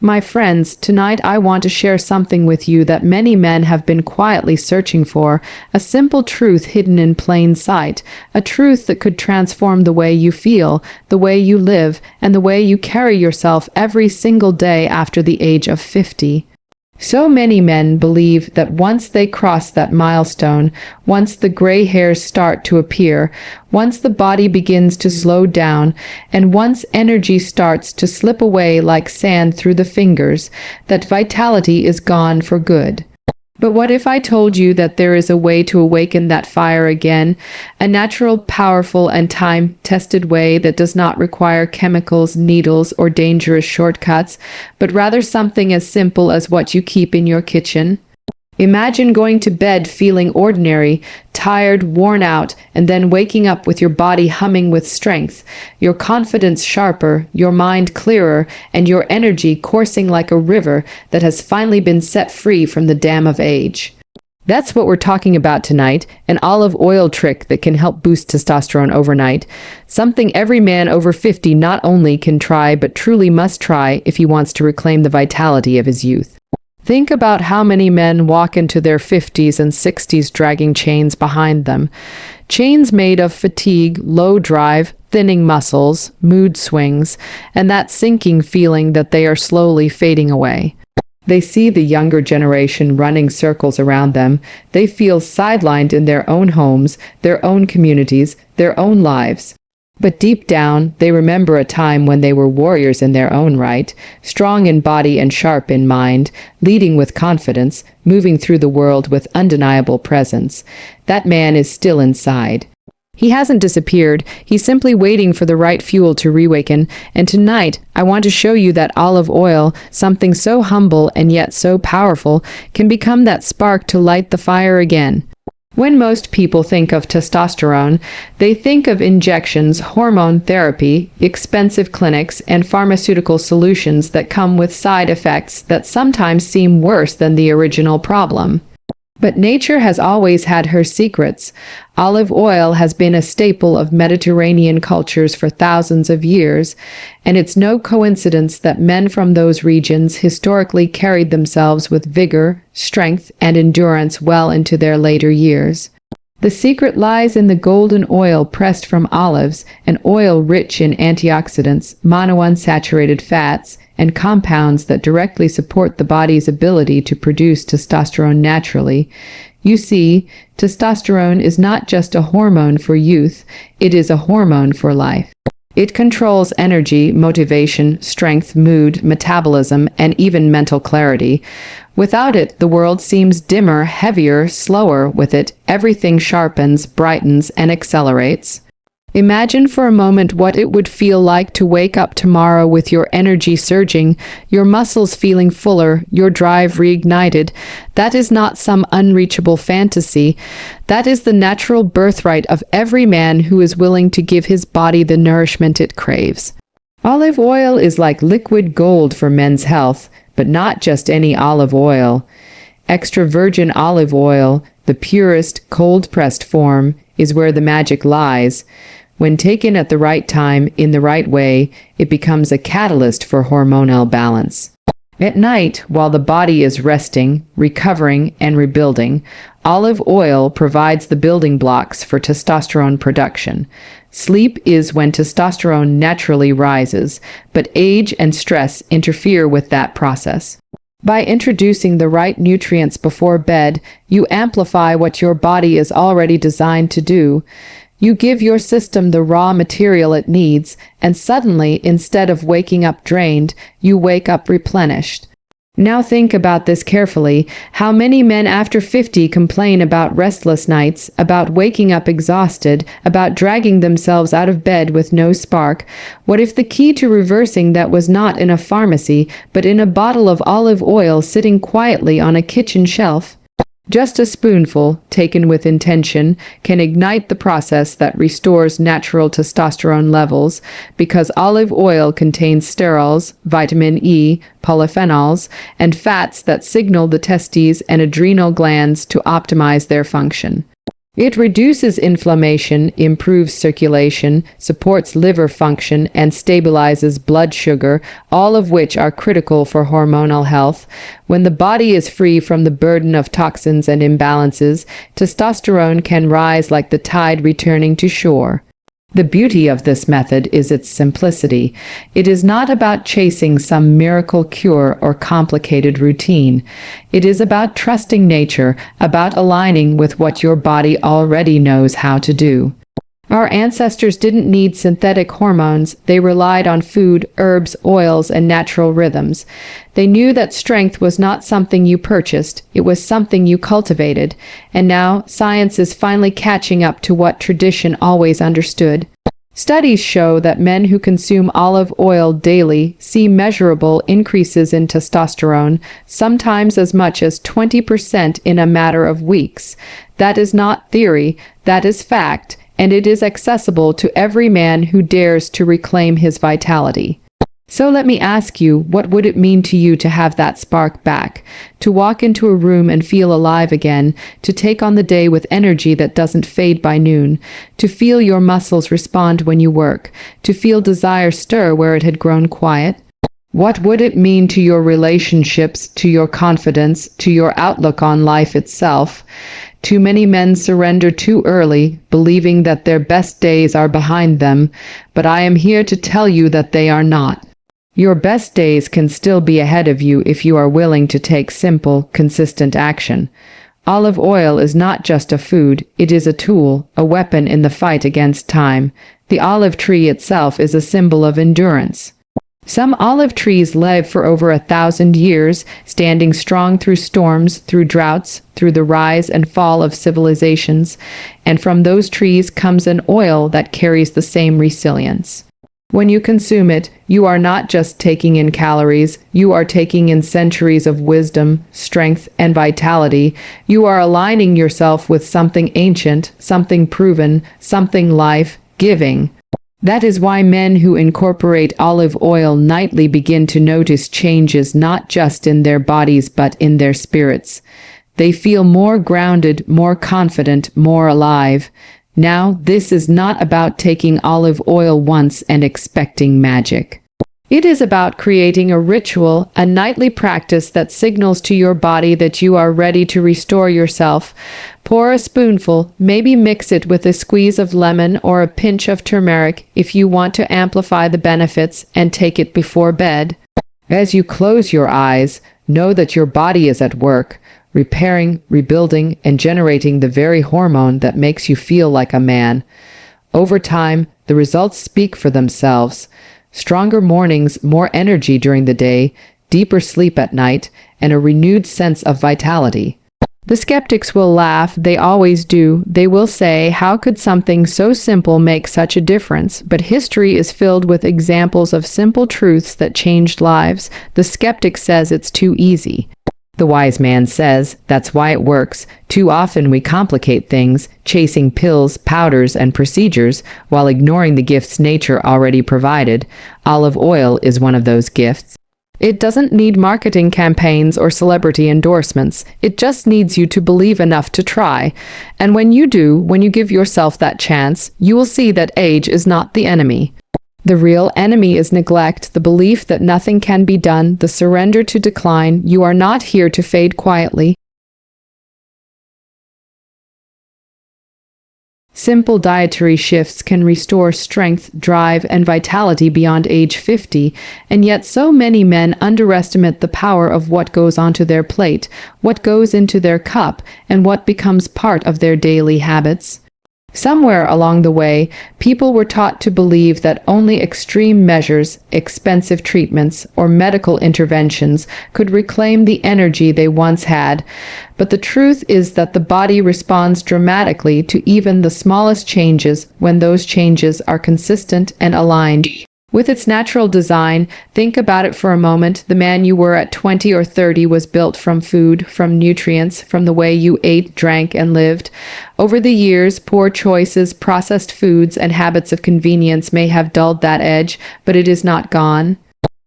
My friends, tonight I want to share something with you that many men have been quietly searching for, a simple truth hidden in plain sight, a truth that could transform the way you feel, the way you live, and the way you carry yourself every single day after the age of 50. So many men believe that once they cross that milestone, once the gray hairs start to appear, once the body begins to slow down, and once energy starts to slip away like sand through the fingers, that vitality is gone for good. But what if I told you that there is a way to awaken that fire again, a natural, powerful, and time-tested way that does not require chemicals, needles, or dangerous shortcuts, but rather something as simple as what you keep in your kitchen? Imagine going to bed feeling ordinary, tired, worn out, and then waking up with your body humming with strength, your confidence sharper, your mind clearer, and your energy coursing like a river that has finally been set free from the dam of age. That's what we're talking about tonight, an olive oil trick that can help boost testosterone overnight, something every man over 50 not only can try but truly must try if he wants to reclaim the vitality of his youth. Think about how many men walk into their 50s and 60s dragging chains behind them. Chains made of fatigue, low drive, thinning muscles, mood swings, and that sinking feeling that they are slowly fading away. They see the younger generation running circles around them. They feel sidelined in their own homes, their own communities, their own lives. But deep down, they remember a time when they were warriors in their own right, strong in body and sharp in mind, leading with confidence, moving through the world with undeniable presence. That man is still inside. He hasn't disappeared, he's simply waiting for the right fuel to reawaken, and tonight I want to show you that olive oil, something so humble and yet so powerful, can become that spark to light the fire again. When most people think of testosterone, they think of injections, hormone therapy, expensive clinics, and pharmaceutical solutions that come with side effects that sometimes seem worse than the original problem. But nature has always had her secrets. Olive oil has been a staple of Mediterranean cultures for thousands of years, and it's no coincidence that men from those regions historically carried themselves with vigor, strength, and endurance well into their later years. The secret lies in the golden oil pressed from olives, an oil rich in antioxidants, monounsaturated fats, and compounds that directly support the body's ability to produce testosterone naturally. You see, testosterone is not just a hormone for youth, it is a hormone for life. It controls energy, motivation, strength, mood, metabolism, and even mental clarity. Without it, the world seems dimmer, heavier, slower. With it, everything sharpens, brightens, and accelerates. Imagine for a moment what it would feel like to wake up tomorrow with your energy surging, your muscles feeling fuller, your drive reignited. That is not some unreachable fantasy. That is the natural birthright of every man who is willing to give his body the nourishment it craves. Olive oil is like liquid gold for men's health, but not just any olive oil. Extra virgin olive oil, the purest, cold-pressed form, is where the magic lies. When taken at the right time, in the right way, it becomes a catalyst for hormonal balance. At night, while the body is resting, recovering, and rebuilding, olive oil provides the building blocks for testosterone production. Sleep is when testosterone naturally rises, but age and stress interfere with that process. By introducing the right nutrients before bed, you amplify what your body is already designed to do. You give your system the raw material it needs, and suddenly, instead of waking up drained, you wake up replenished. Now think about this carefully. How many men after 50 complain about restless nights, about waking up exhausted, about dragging themselves out of bed with no spark? What if the key to reversing that was not in a pharmacy, but in a bottle of olive oil sitting quietly on a kitchen shelf? Just a spoonful, taken with intention, can ignite the process that restores natural testosterone levels, because olive oil contains sterols, vitamin E, polyphenols, and fats that signal the testes and adrenal glands to optimize their function. It reduces inflammation, improves circulation, supports liver function, and stabilizes blood sugar, all of which are critical for hormonal health. When the body is free from the burden of toxins and imbalances, testosterone can rise like the tide returning to shore. The beauty of this method is its simplicity. It is not about chasing some miracle cure or complicated routine. It is about trusting nature, about aligning with what your body already knows how to do. Our ancestors didn't need synthetic hormones. They relied on food, herbs, oils, and natural rhythms. They knew that strength was not something you purchased, it was something you cultivated. And now, science is finally catching up to what tradition always understood. Studies show that men who consume olive oil daily see measurable increases in testosterone, sometimes as much as 20% in a matter of weeks. That is not theory, that is fact. And it is accessible to every man who dares to reclaim his vitality. So let me ask you, what would it mean to you to have that spark back? To walk into a room and feel alive again, to take on the day with energy that doesn't fade by noon, to feel your muscles respond when you work, to feel desire stir where it had grown quiet? What would it mean to your relationships, to your confidence, to your outlook on life itself? Too many men surrender too early, believing that their best days are behind them, but I am here to tell you that they are not. Your best days can still be ahead of you if you are willing to take simple, consistent action. Olive oil is not just a food, it is a tool, a weapon in the fight against time. The olive tree itself is a symbol of endurance. Some olive trees live for over 1,000 years, standing strong through storms, through droughts, through the rise and fall of civilizations, and from those trees comes an oil that carries the same resilience. When you consume it, you are not just taking in calories, you are taking in centuries of wisdom, strength, and vitality. You are aligning yourself with something ancient, something proven, something life-giving. That is why men who incorporate olive oil nightly begin to notice changes not just in their bodies but in their spirits. They feel more grounded, more confident, more alive. Now, this is not about taking olive oil once and expecting magic. It is about creating a ritual, a nightly practice that signals to your body that you are ready to restore yourself. Pour a spoonful, maybe mix it with a squeeze of lemon or a pinch of turmeric if you want to amplify the benefits, and take it before bed. As you close your eyes, know that your body is at work, repairing, rebuilding, and generating the very hormone that makes you feel like a man. Over time, the results speak for themselves. Stronger mornings, more energy during the day, deeper sleep at night, and a renewed sense of vitality. The skeptics will laugh, they always do. They will say, how could something so simple make such a difference? But history is filled with examples of simple truths that changed lives. The skeptic says it's too easy. The wise man says, that's why it works. Too often we complicate things, chasing pills, powders, and procedures, while ignoring the gifts nature already provided. Olive oil is one of those gifts. It doesn't need marketing campaigns or celebrity endorsements. It just needs you to believe enough to try. And when you do, when you give yourself that chance, you will see that age is not the enemy. The real enemy is neglect, the belief that nothing can be done, the surrender to decline. You are not here to fade quietly. Simple dietary shifts can restore strength, drive, and vitality beyond age 50, and yet so many men underestimate the power of what goes onto their plate, what goes into their cup, and what becomes part of their daily habits. Somewhere along the way, people were taught to believe that only extreme measures, expensive treatments, or medical interventions could reclaim the energy they once had. But the truth is that the body responds dramatically to even the smallest changes when those changes are consistent and aligned with its natural design. Think about it for a moment. The man you were at 20 or 30 was built from food, from nutrients, from the way you ate, drank, and lived. Over the years, poor choices, processed foods, and habits of convenience may have dulled that edge, but it is not gone.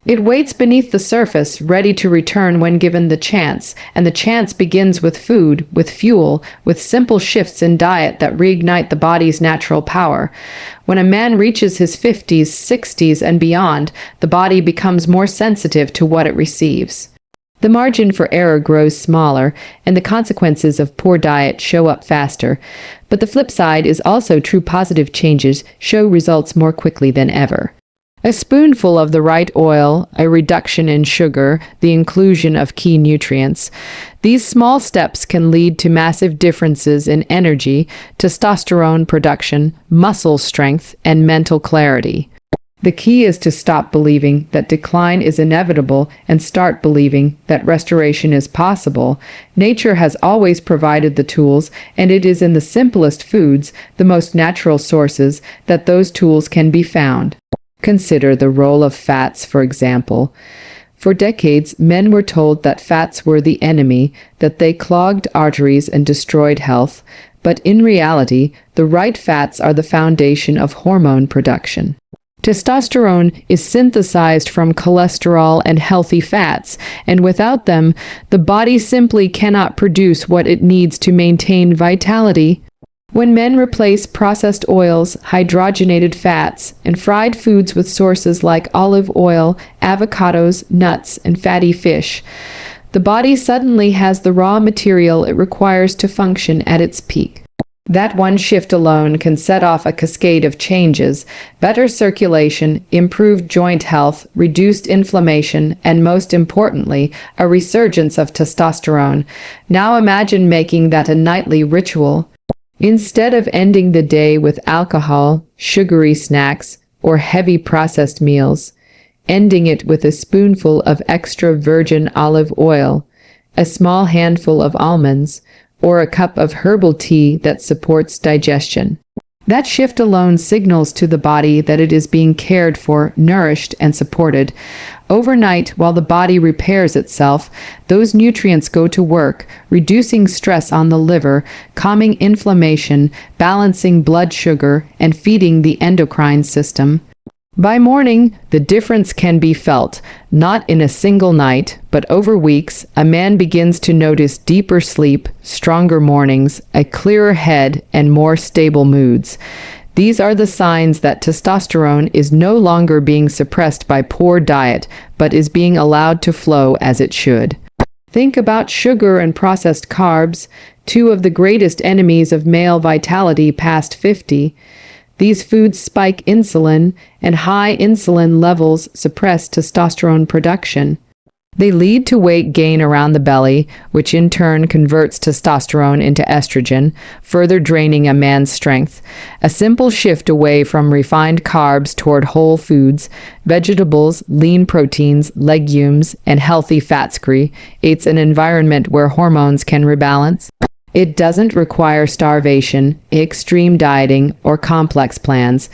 It waits beneath the surface, ready to return when given the chance, and the chance begins with food, with fuel, with simple shifts in diet that reignite the body's natural power. When a man reaches his 50s, 60s, and beyond, the body becomes more sensitive to what it receives. The margin for error grows smaller, and the consequences of poor diet show up faster. But the flip side is also true: positive changes show results more quickly than ever. A spoonful of the right oil, a reduction in sugar, the inclusion of key nutrients. These small steps can lead to massive differences in energy, testosterone production, muscle strength, and mental clarity. The key is to stop believing that decline is inevitable and start believing that restoration is possible. Nature has always provided the tools, and it is in the simplest foods, the most natural sources, that those tools can be found. Consider the role of fats, for example. For decades, men were told that fats were the enemy, that they clogged arteries and destroyed health. But in reality, the right fats are the foundation of hormone production. Testosterone is synthesized from cholesterol and healthy fats, and without them, the body simply cannot produce what it needs to maintain vitality. When men replace processed oils, hydrogenated fats, and fried foods with sources like olive oil, avocados, nuts, and fatty fish, the body suddenly has the raw material it requires to function at its peak. That one shift alone can set off a cascade of changes: better circulation, improved joint health, reduced inflammation, and most importantly, a resurgence of testosterone. Now imagine making that a nightly ritual. Instead of ending the day with alcohol, sugary snacks, or heavy processed meals, ending it with a spoonful of extra virgin olive oil, a small handful of almonds, or a cup of herbal tea that supports digestion. That shift alone signals to the body that it is being cared for, nourished, and supported. Overnight, while the body repairs itself, those nutrients go to work, reducing stress on the liver, calming inflammation, balancing blood sugar, and feeding the endocrine system. By morning, the difference can be felt, not in a single night, but over weeks. A man begins to notice deeper sleep, stronger mornings, a clearer head, and more stable moods. These are the signs that testosterone is no longer being suppressed by poor diet, but is being allowed to flow as it should. Think about sugar and processed carbs, two of the greatest enemies of male vitality past 50. These foods spike insulin, and high insulin levels suppress testosterone production. They lead to weight gain around the belly, which in turn converts testosterone into estrogen, further draining a man's strength. A simple shift away from refined carbs toward whole foods, vegetables, lean proteins, legumes, and healthy fats creates an environment where hormones can rebalance. It doesn't require starvation, extreme dieting, or complex plans.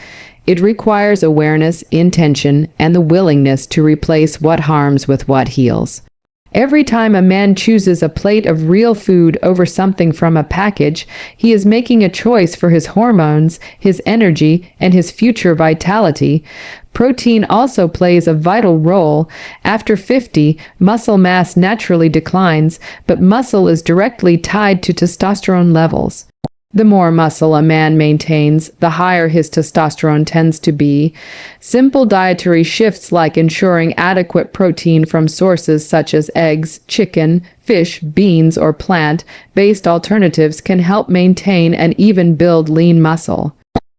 It requires awareness, intention, and the willingness to replace what harms with what heals. Every time a man chooses a plate of real food over something from a package, he is making a choice for his hormones, his energy, and his future vitality. Protein also plays a vital role. After 50, muscle mass naturally declines, but muscle is directly tied to testosterone levels. The more muscle a man maintains, the higher his testosterone tends to be. Simple dietary shifts like ensuring adequate protein from sources such as eggs, chicken, fish, beans, or plant-based alternatives can help maintain and even build lean muscle.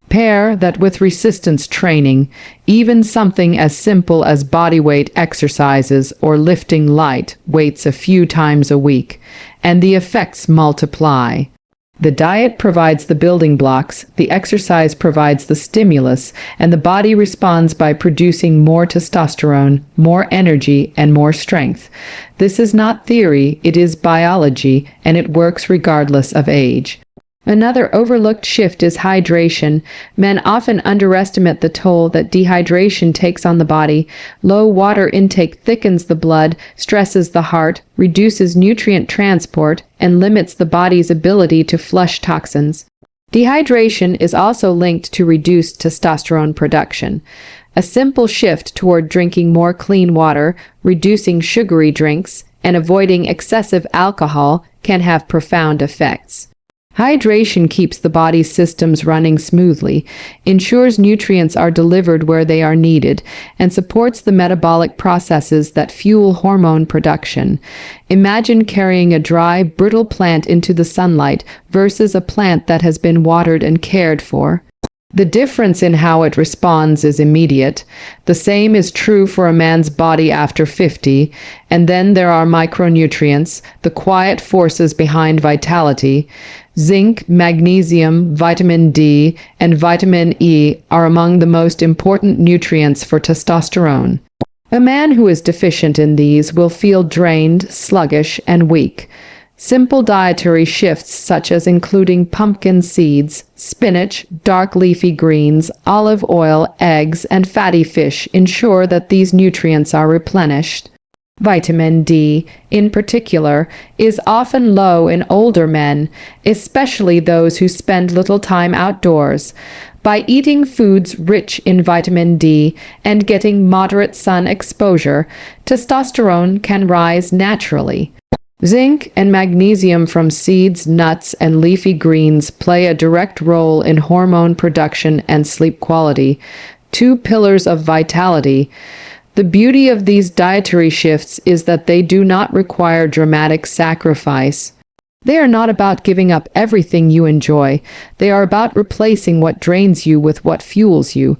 Pair that with resistance training, even something as simple as bodyweight exercises or lifting light weights a few times a week, and the effects multiply. The diet provides the building blocks, the exercise provides the stimulus, and the body responds by producing more testosterone, more energy, and more strength. This is not theory, it is biology, and it works regardless of age. Another overlooked shift is hydration. Men often underestimate the toll that dehydration takes on the body. Low water intake thickens the blood, stresses the heart, reduces nutrient transport, and limits the body's ability to flush toxins. Dehydration is also linked to reduced testosterone production. A simple shift toward drinking more clean water, reducing sugary drinks, and avoiding excessive alcohol can have profound effects. Hydration keeps the body's systems running smoothly, ensures nutrients are delivered where they are needed, and supports the metabolic processes that fuel hormone production. Imagine carrying a dry, brittle plant into the sunlight versus a plant that has been watered and cared for. The difference in how it responds is immediate. The same is true for a man's body after 50, and then there are micronutrients, the quiet forces behind vitality. Zinc, magnesium, vitamin D, and vitamin E are among the most important nutrients for testosterone. A man who is deficient in these will feel drained, sluggish, and weak. Simple dietary shifts such as including pumpkin seeds, spinach, dark leafy greens, olive oil, eggs, and fatty fish ensure that these nutrients are replenished. Vitamin D, in particular, is often low in older men, especially those who spend little time outdoors. By eating foods rich in vitamin D and getting moderate sun exposure, testosterone can rise naturally. Zinc and magnesium from seeds, nuts, and leafy greens play a direct role in hormone production and sleep quality, two pillars of vitality. The beauty of these dietary shifts is that they do not require dramatic sacrifice. They are not about giving up everything you enjoy. They are about replacing what drains you with what fuels you.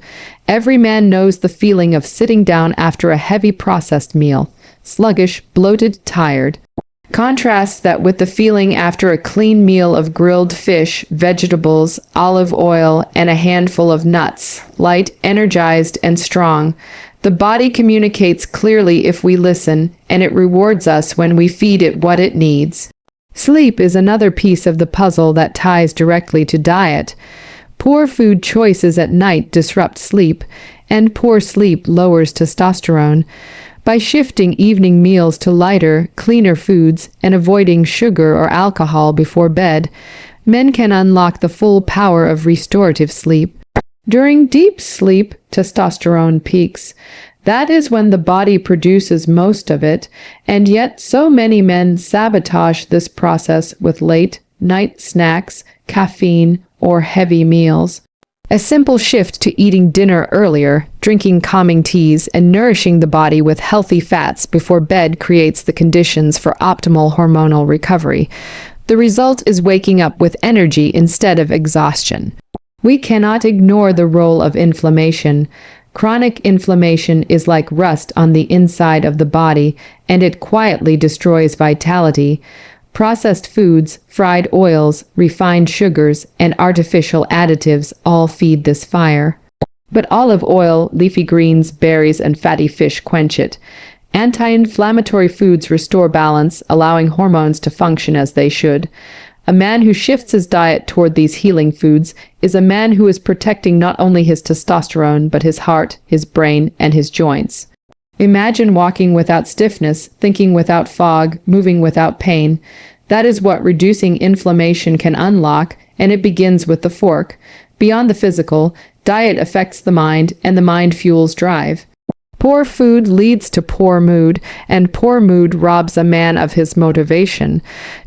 Every man knows the feeling of sitting down after a heavy processed meal, sluggish, bloated, tired. Contrast that with the feeling after a clean meal of grilled fish, vegetables, olive oil, and a handful of nuts, light, energized, and strong. The body communicates clearly if we listen, and it rewards us when we feed it what it needs. Sleep is another piece of the puzzle that ties directly to diet. Poor food choices at night disrupt sleep, and poor sleep lowers testosterone. By shifting evening meals to lighter, cleaner foods and avoiding sugar or alcohol before bed, men can unlock the full power of restorative sleep. During deep sleep, testosterone peaks. That is when the body produces most of it, and yet so many men sabotage this process with late-night snacks, caffeine, or heavy meals. A simple shift to eating dinner earlier, drinking calming teas, and nourishing the body with healthy fats before bed creates the conditions for optimal hormonal recovery. The result is waking up with energy instead of exhaustion. We cannot ignore the role of inflammation. Chronic inflammation is like rust on the inside of the body, and it quietly destroys vitality. Processed foods, fried oils, refined sugars, and artificial additives all feed this fire. But olive oil, leafy greens, berries, and fatty fish quench it. Anti-inflammatory foods restore balance, allowing hormones to function as they should. A man who shifts his diet toward these healing foods is a man who is protecting not only his testosterone, but his heart, his brain, and his joints. Imagine walking without stiffness, thinking without fog, moving without pain. That is what reducing inflammation can unlock, and it begins with the fork. Beyond the physical, diet affects the mind, and the mind fuels drive. Poor food leads to poor mood, and poor mood robs a man of his motivation.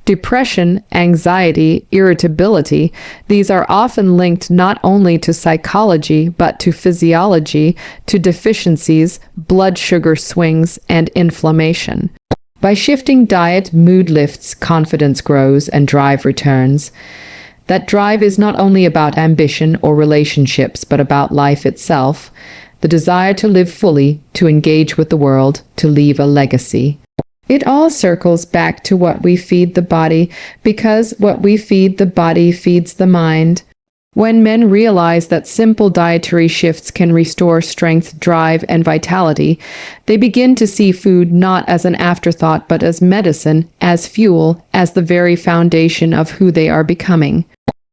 Depression, anxiety, irritability, these are often linked not only to psychology, but to physiology, to deficiencies, blood sugar swings, and inflammation. By shifting diet, mood lifts, confidence grows, and drive returns. That drive is not only about ambition or relationships, but about life itself. The desire to live fully, to engage with the world, to leave a legacy. It all circles back to what we feed the body, because what we feed the body feeds the mind. When men realize that simple dietary shifts can restore strength, drive, and vitality, they begin to see food not as an afterthought but as medicine, as fuel, as the very foundation of who they are becoming.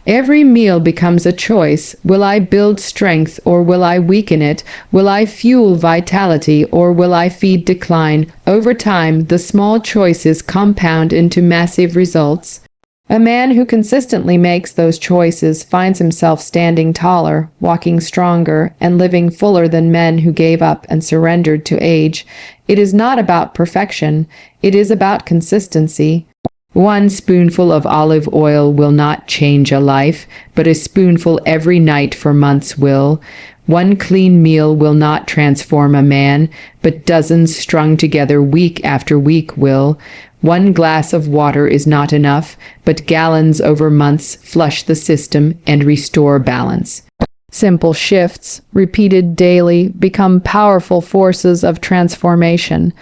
Every meal becomes a choice. Will I build strength or will I weaken it? Will I fuel vitality or will I feed decline? Over time, the small choices compound into massive results. A man who consistently makes those choices finds himself standing taller, walking stronger, and living fuller than men who gave up and surrendered to age. It is not about perfection, it is about consistency. One spoonful of olive oil will not change a life, but a spoonful every night for months will. One clean meal will not transform a man, but dozens strung together week after week will. One glass of water is not enough, but gallons over months flush the system and restore balance. Simple shifts, repeated daily, become powerful forces of transformation.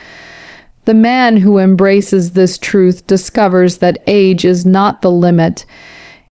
The man who embraces this truth discovers that age is not the limit.